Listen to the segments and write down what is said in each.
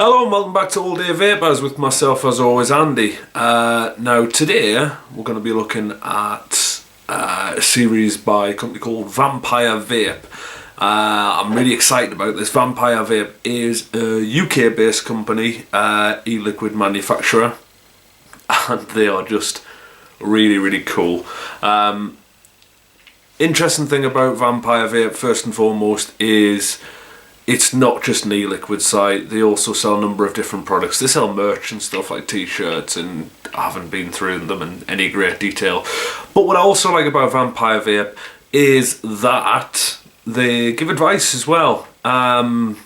Hello and welcome back to All Day Vapers with myself as always, Andy. Now today we're going to be looking at a series by a company called Vampire Vape. I'm really excited about this. Vampire Vape is a UK based company, e-liquid manufacturer, and they are just really cool. Interesting thing about Vampire Vape, first and foremost, is it's not just an e-liquid site. They also sell a number of different products. They sell merch and stuff like t-shirts, and I haven't been through them in any great detail. But what I also like about Vampire Vape is that they give advice as well. On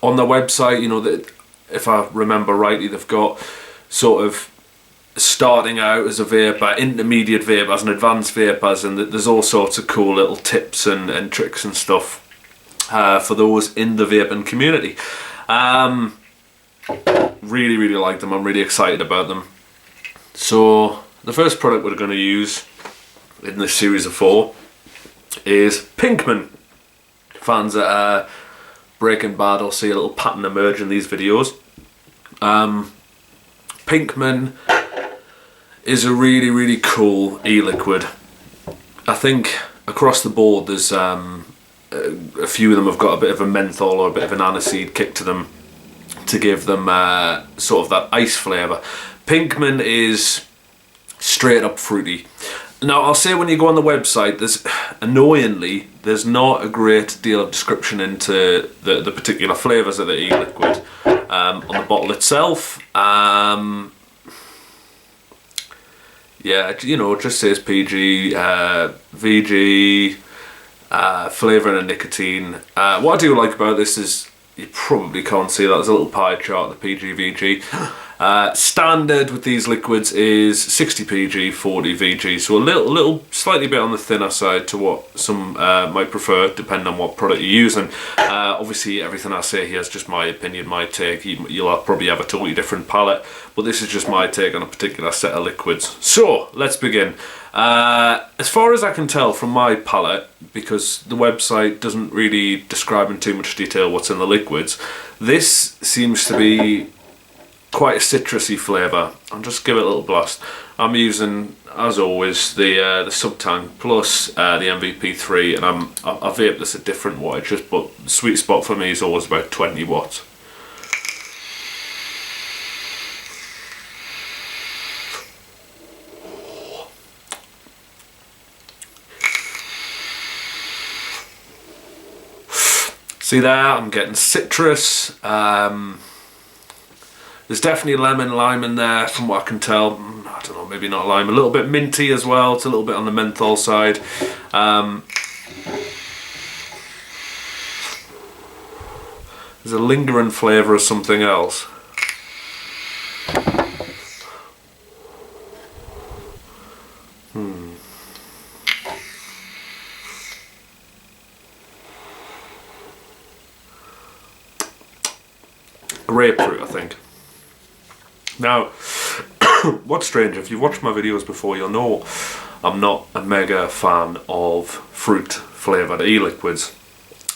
their website, you know, that if I remember rightly, they've got sort of starting out as a vapor, intermediate vapors and advanced vapors, and there's all sorts of cool little tips and tricks and stuff for those in the vaping community. Really like them. I'm really excited about them. So the first product we're going to use in this series of 4 is Pinkman. Fans at Breaking Bad will see a little pattern emerge in these videos. Pinkman is a really cool e-liquid. I think across the board there's a few of them have got a bit of a menthol or a bit of an aniseed kick to them to give them sort of that ice flavour. Pinkman is straight up fruity. Now I'll say, when you go on the website, annoyingly there's not a great deal of description into the particular flavours of the e-liquid on the bottle itself. Yeah, you know, it just says PG, VG, flavour and nicotine. What I do like about this is, you probably can't see that, there's a little pie chart of the PG-VG. Standard with these liquids is 60 PG, 40 VG, so a little slightly bit on the thinner side to what some might prefer, depending on what product you're using. Obviously everything I say here is just my opinion, my take. You'll probably have a totally different palate, but this is just my take on a particular set of liquids. So let's begin. As far as I can tell from my palate, because the website doesn't really describe in too much detail what's in the liquids, this seems to be quite a citrusy flavour. I'll just give it a little blast. I'm using, as always, the Sub-Tank Plus, the MVP3, and I vape this at different wattages, but the sweet spot for me is always about 20 watts. See there, I'm getting citrus. There's definitely lemon, lime in there from what I can tell. I don't know, maybe not lime. A little bit minty as well. It's a little bit on the menthol side. There's a lingering flavour of something else. Grapefruit, I think. Now, what's strange, if you've watched my videos before, you'll know I'm not a mega fan of fruit flavoured e-liquids.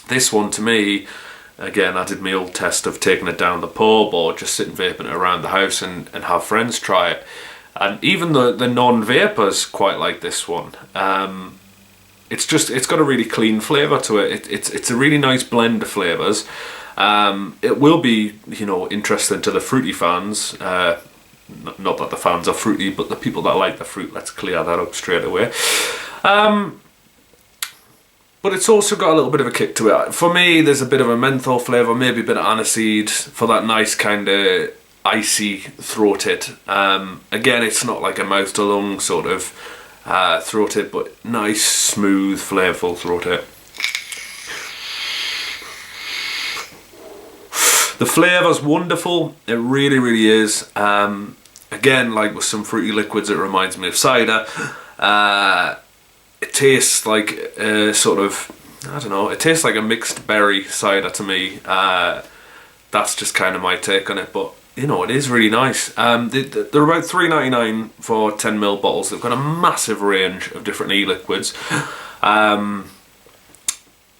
This one, to me, again, I did my old test of taking it down the pub or just sitting vaping it around the house and have friends try it. And even the non-vapers quite like this one. It's got a really clean flavour to it. It's a really nice blend of flavours. It will be, you know, interesting to the fruity fans. Not that the fans are fruity, but the people that like the fruit. Let's clear that up straight away. But it's also got a little bit of a kick to it. For me, there's a bit of a menthol flavour, maybe a bit of aniseed for that nice kind of icy throat hit. Again, it's not like a mouth to lung sort of throat hit, but nice, smooth, flavourful throat hit. The flavour's wonderful, it really is. Again, like with some fruity liquids, it reminds me of cider. It tastes like sort of, I don't know, it tastes like a mixed berry cider to me. That's just kind of my take on it, but you know, it is really nice. They're about $3.99 for 10ml bottles. They've got a massive range of different e-liquids.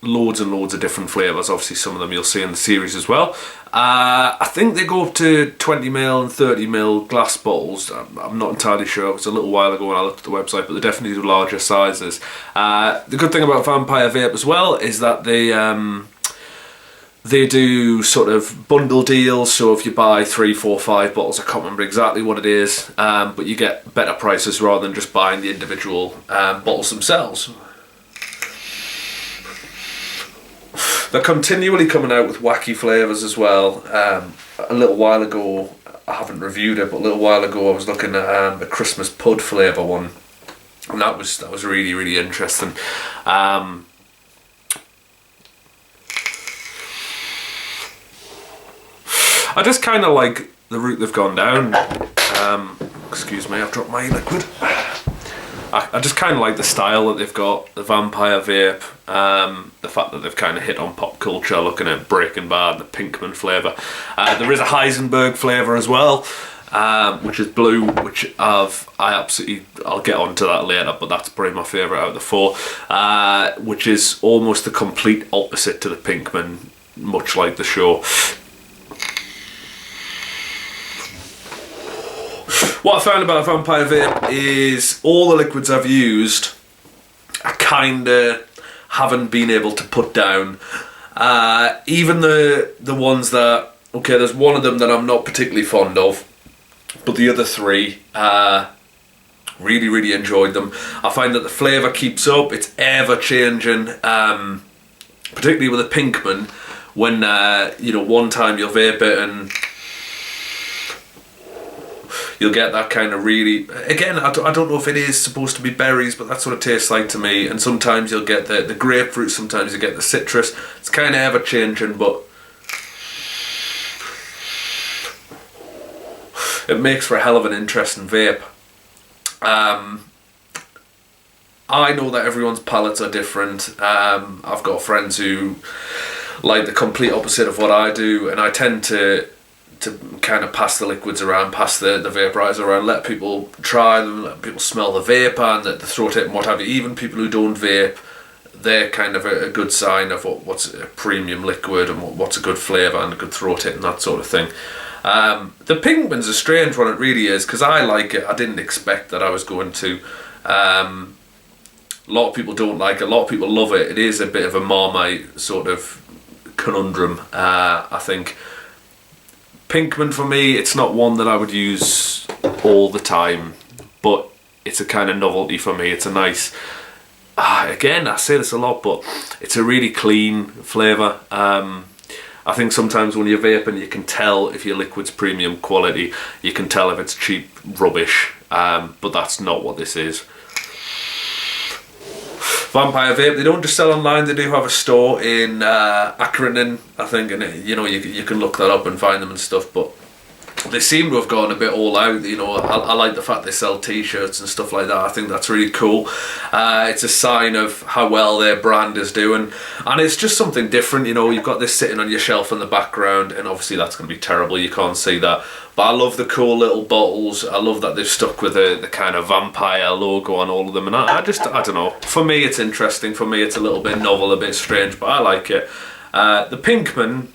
loads and loads of different flavours. Obviously some of them you'll see in the series as well. I think they go up to 20ml and 30ml glass bottles. I'm not entirely sure, it was a little while ago when I looked at the website, but they definitely do larger sizes. The good thing about Vampire Vape as well is that they do sort of bundle deals, so if you buy 3, 4, 5 bottles, I can't remember exactly what it is, but you get better prices rather than just buying the individual bottles themselves. They're continually coming out with wacky flavours as well. A little while ago, I haven't reviewed it, but a little while ago I was looking at a Christmas Pud flavour one, and that was really, really interesting. I just kind of like the route they've gone down. Excuse me, I've dropped my liquid. I just kind of like the style that they've got, the Vampire Vape, the fact that they've kind of hit on pop culture, looking at Breaking Bad, the Pinkman flavour. There is a Heisenberg flavour as well, which is blue, which I'll get onto that later, but that's probably my favourite out of the 4, which is almost the complete opposite to the Pinkman, much like the show. What I found about Vampire Vape is all the liquids I've used I kinda haven't been able to put down. Even the ones that, okay, there's one of them that I'm not particularly fond of, but the other 3, really, really enjoyed them. I find that the flavour keeps up, it's ever changing, particularly with a Pinkman, when, one time you'll vape it and you'll get that kind of really, again, I don't know if it is supposed to be berries, but that's what it tastes like to me. And sometimes you'll get the grapefruit, sometimes you get the citrus. It's kind of ever changing, but it makes for a hell of an interesting vape. I know that everyone's palates are different. I've got friends who like the complete opposite of what I do, and I tend to kind of pass the liquids around, pass the vaporizer around, let people try them, let people smell the vapour and the throat tip and what have you. Even people who don't vape, they're kind of a good sign of what's a premium liquid and what's a good flavour and a good throat hit and that sort of thing. The Pinkman's a strange one, it really is, because I like it. I didn't expect that I was going to. A lot of people don't like it, a lot of people love it. It is a bit of a Marmite sort of conundrum, I think. Pinkman for me, it's not one that I would use all the time, but it's a kind of novelty for me. It's a nice, again, I say this a lot, but it's a really clean flavour. I think sometimes when you're vaping, you can tell if your liquid's premium quality, you can tell if it's cheap rubbish, but that's not what this is. Vampire Vape, they don't just sell online, they do have a store in Accrington, I think, and you can look that up and find them and stuff, but they seem to have gone a bit all out. I like the fact they sell t-shirts and stuff like that. I think that's really cool. It's a sign of how well their brand is doing, and it's just something different. You've got this sitting on your shelf in the background, and obviously that's going to be terrible, you can't see that, but I love the cool little bottles. I love that they've stuck with the kind of vampire logo on all of them, and I don't know, for me it's interesting, for me it's a little bit novel, a bit strange, but I like it. The Pinkman,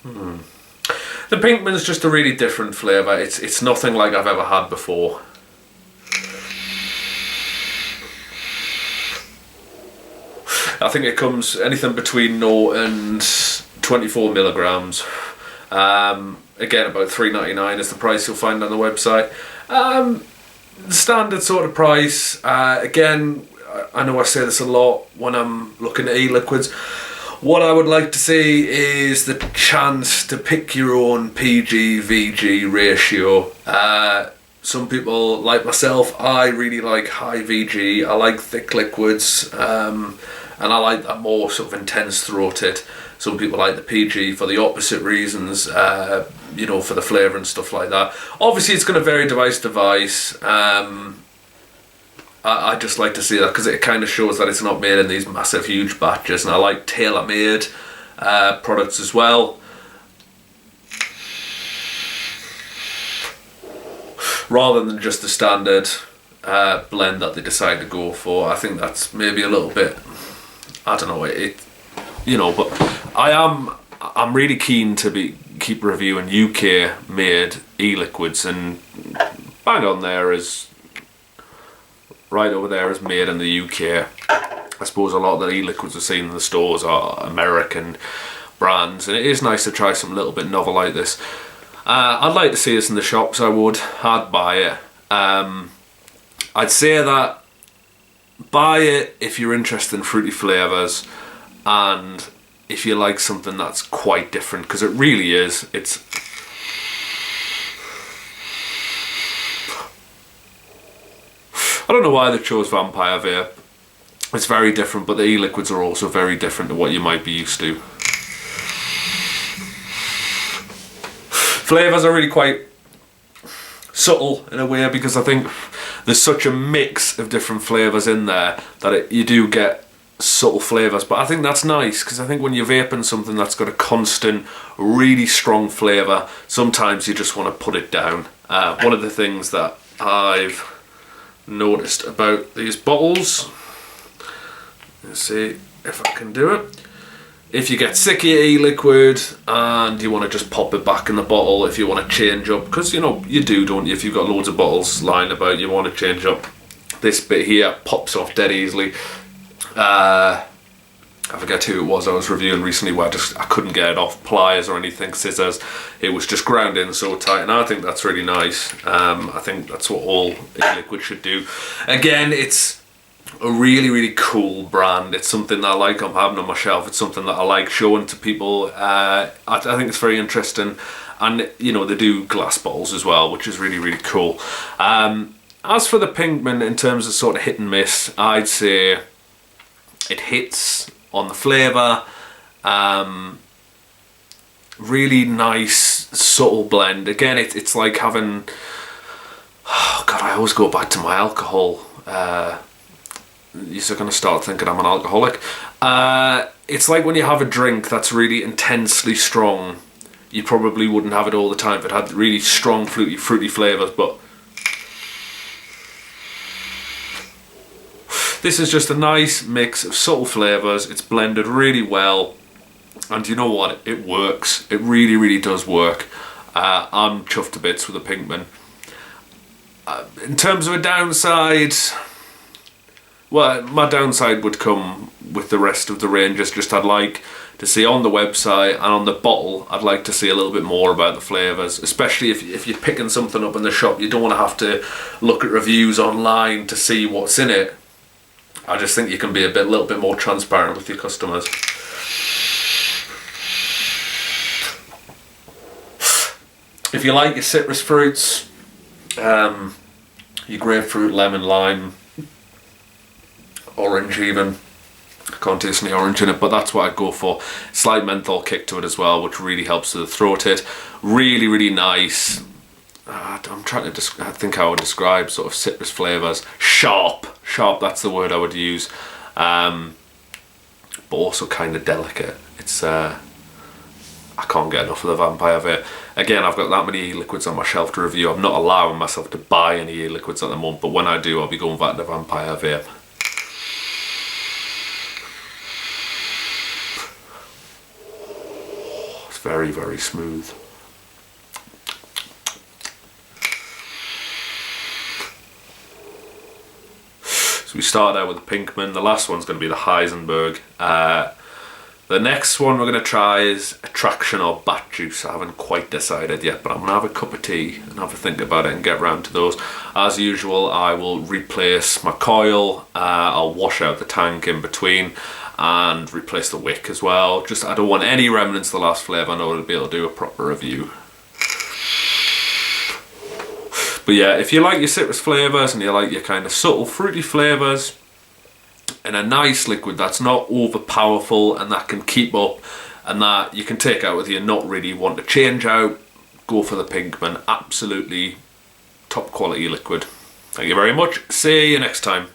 the Pinkman's just a really different flavour. It's nothing like I've ever had before. I think it comes anything between 0 and 24 milligrams. Again, about $3.99 is the price you'll find on the website. The standard sort of price. Again, I know I say this a lot when I'm looking at e-liquids. What I would like to see is the chance to pick your own PG-VG ratio. Some people, like myself, I really like high VG. I like thick liquids, and I like that more sort of intense throated. Some people like the PG for the opposite reasons, for the flavour and stuff like that. Obviously, it's going to vary device to device. I just like to see that because it kind of shows that it's not made in these massive, huge batches, and I like tailor-made products as well. Rather than just the standard blend that they decide to go for. I think that's maybe a little bit, I don't know, but I'm really keen to keep reviewing UK made e-liquids, and bang on there is right over there is made in the UK. I suppose a lot of the e-liquids we're seeing in the stores are American brands, and it is nice to try something a little bit novel like this. I'd like to see this in the shops. I'd buy it. I'd say that buy it if you're interested in fruity flavours, and if you like something that's quite different, because it really is. I don't know why they chose Vampire Vape. It's very different, but the e-liquids are also very different to what you might be used to. Flavours are really quite subtle in a way, because I think there's such a mix of different flavours in there that you do get subtle flavours. But I think that's nice, because I think when you're vaping something that's got a constant, really strong flavour, sometimes you just want to put it down. One of the things that I've noticed about these bottles, let's see if I can do it. If you get sick of your e-liquid and you want to just pop it back in the bottle, if you want to change up, because you do, don't you? If you've got loads of bottles lying about, you want to change up. This bit here pops off dead easily. I forget who it was I was reviewing recently where I couldn't get it off pliers or anything, scissors. It was just ground in so tight, and I think that's really nice. I think that's what all e-liquid should do. Again, it's a really, really cool brand. It's something that I like. I'm having on my shelf. It's something that I like showing to people. I think it's very interesting, and they do glass bottles as well, which is really, really cool. As for the Pinkman, in terms of sort of hit and miss, I'd say it hits on the flavour. Really nice, subtle blend. Again, it's like having... Oh God, I always go back to my alcohol. You're going to start thinking I'm an alcoholic. It's like when you have a drink that's really intensely strong. You probably wouldn't have it all the time if it had really strong fruity flavours, but this is just a nice mix of subtle flavours. It's blended really well, and you know what? It works. It really, really does work. I'm chuffed to bits with the Pinkman. In terms of a downside, well, my downside would come with the rest of the ranges. Just I'd like to see on the website and on the bottle, I'd like to see a little bit more about the flavours, especially if you're picking something up in the shop. You don't want to have to look at reviews online to see what's in it. I just think you can be a little bit more transparent with your customers. If you like your citrus fruits, your grapefruit, lemon, lime, orange even. I can't taste any orange in it, but that's what I'd go for. Slight menthol kick to it as well, which really helps with the throat hit. Really, really nice. I'm trying to I think I would describe sort of citrus flavours. Sharp, that's the word I would use. But also kind of delicate. It's I can't get enough of the Vampire Vape. Again, I've got that many e-liquids on my shelf to review. I'm not allowing myself to buy any e-liquids at the moment, but when I do, I'll be going back to Vampire Vape. Very, very smooth. So we started out with the Pinkman. The last one's going to be the Heisenberg. The next one we're going to try is Attraction or Bat Juice. I haven't quite decided yet, but I'm going to have a cup of tea and have a think about it and get round to those. As usual, I will replace my coil. I'll wash out the tank in between and replace the wick as well. Just I don't want any remnants of the last flavour in order to be able to do a proper review. But yeah, if you like your citrus flavours and you like your kind of subtle fruity flavours in a nice liquid that's not over powerful and that can keep up and that you can take out with you and not really want to change out, go for the Pinkman. Absolutely top quality liquid. Thank you very much. See you next time.